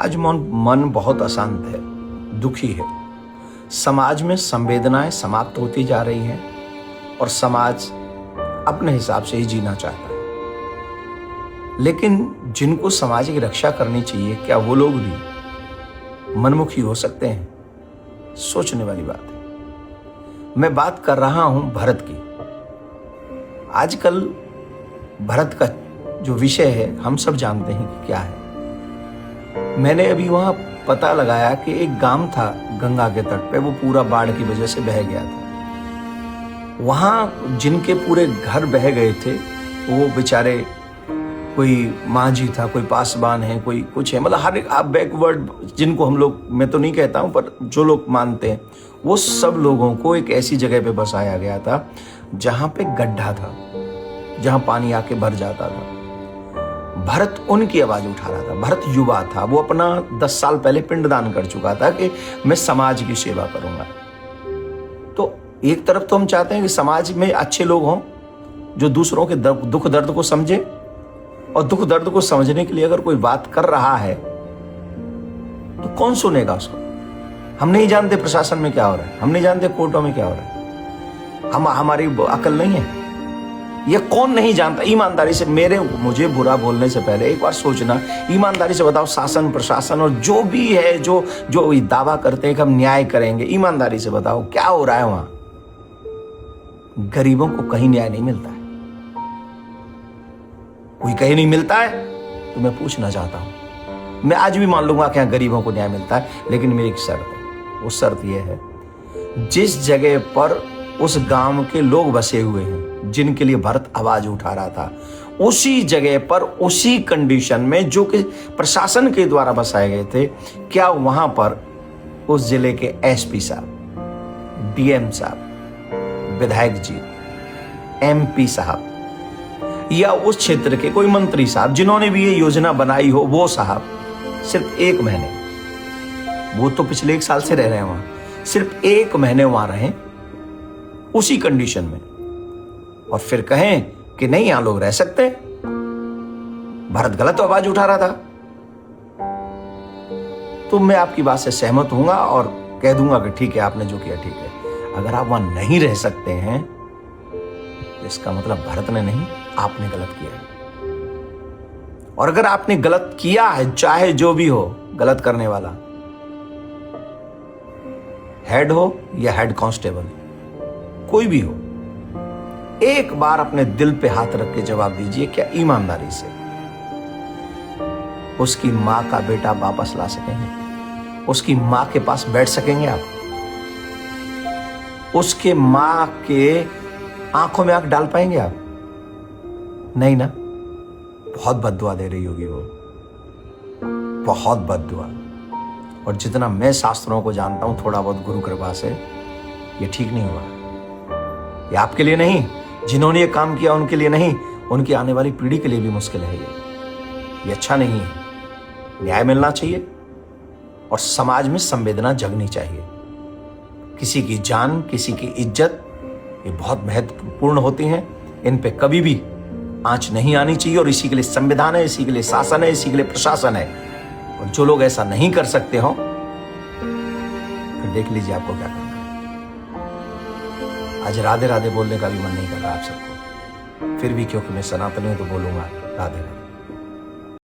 आज मन बहुत अशांत है, दुखी है। समाज में संवेदनाएं समाप्त होती जा रही हैं और समाज अपने हिसाब से ही जीना चाहता है। लेकिन जिनको समाज की रक्षा करनी चाहिए, क्या वो लोग भी मनमुखी हो सकते हैं? सोचने वाली बात है। मैं बात कर रहा हूं भरत की। आजकल भरत का जो विषय है हम सब जानते हैं कि क्या है। मैंने अभी वहां पता लगाया कि एक गांव था गंगा के तट पे, वो पूरा बाढ़ की वजह से बह गया था। वहां जिनके पूरे घर बह गए थे वो बेचारे, कोई मांझी था, कोई पासवान है, कोई कुछ है, मतलब हर आप बैकवर्ड जिनको हम लोग, मैं तो नहीं कहता हूं पर जो लोग मानते हैं, वो सब लोगों को एक ऐसी जगह पे बसाया गया था जहां पे गड्ढा था, जहां पानी आके भर जाता था। भरत उनकी आवाज उठा रहा था। भरत युवा था, वो अपना 10 साल पहले पिंडदान कर चुका था कि मैं समाज की सेवा करूंगा। तो एक तरफ तो हम चाहते हैं कि समाज में अच्छे लोग हों जो दूसरों के दुख दर्द को समझे, और दुख दर्द को समझने के लिए अगर कोई बात कर रहा है तो कौन सुनेगा उसको? हम नहीं जानते प्रशासन में क्या हो रहा है, हम नहीं जानते कोर्टों में क्या हो रहा है, हमारी अकल नहीं है। ये कौन नहीं जानता? ईमानदारी से मुझे बुरा बोलने से पहले एक बार सोचना, ईमानदारी से बताओ, शासन प्रशासन और जो भी है, जो दावा करते हैं कि हम न्याय करेंगे, ईमानदारी से बताओ क्या हो रहा है वहां? गरीबों को कहीं न्याय नहीं मिलता है। कोई कहीं नहीं मिलता है तो मैं पूछना चाहता हूं। मैं आज भी मान लूंगा कि गरीबों को न्याय मिलता है, लेकिन मेरी एक शर्त है। वो शर्त यह है, जिस जगह पर उस गांव के लोग बसे हुए हैं जिनके लिए भरत आवाज उठा रहा था, उसी जगह पर उसी कंडीशन में जो कि प्रशासन के द्वारा बसाए गए थे, क्या वहां पर उस जिले के एसपी साहब, डीएम साहब, विधायक जी, एमपी साहब, या उस क्षेत्र के कोई मंत्री साहब जिन्होंने भी ये योजना बनाई हो, वो साहब सिर्फ 1 महीने, वो तो पिछले 1 साल से रह रहे हैं वहां, सिर्फ 1 महीने वहां रहें उसी कंडीशन में, और फिर कहें कि नहीं यहां लोग रह सकते, भरत गलत आवाज उठा रहा था, तो मैं आपकी बात से सहमत हूंगा और कह दूंगा कि ठीक है, आपने जो किया ठीक है। अगर आप वहां नहीं रह सकते हैं तो इसका मतलब भरत ने नहीं, आपने गलत किया है। और अगर आपने गलत किया है, चाहे जो भी हो, गलत करने वाला हेड हो या हेड कांस्टेबल, कोई भी हो, एक बार अपने दिल पे हाथ रख के जवाब दीजिए, क्या ईमानदारी से उसकी मां का बेटा वापस ला सकेंगे? उसकी मां के पास बैठ सकेंगे आप? उसके मां के आंखों में आंख डाल पाएंगे आप? नहीं ना। बहुत बद्दुआ दे रही होगी वो, बहुत बद्दुआ। और जितना मैं शास्त्रों को जानता हूं, थोड़ा बहुत गुरु कृपा से, ये ठीक नहीं हुआ। ये आपके लिए नहीं, जिन्होंने ये काम किया उनके लिए नहीं, उनकी आने वाली पीढ़ी के लिए भी मुश्किल है। ये अच्छा नहीं है। न्याय मिलना चाहिए और समाज में संवेदना जगनी चाहिए। किसी की जान, किसी की इज्जत, ये बहुत महत्वपूर्ण होती हैं। इन पे कभी भी आंच नहीं आनी चाहिए, और इसी के लिए संविधान है, इसी के लिए शासन है, इसी के लिए प्रशासन है। और जो लोग ऐसा नहीं कर सकते हो, फिर देख लीजिए आपको क्या करना है। आज राधे राधे बोलने का भी मन नहीं कर रहा आप सबको, फिर भी क्योंकि मैं सनातनी हूं तो बोलूंगा राधे राधे।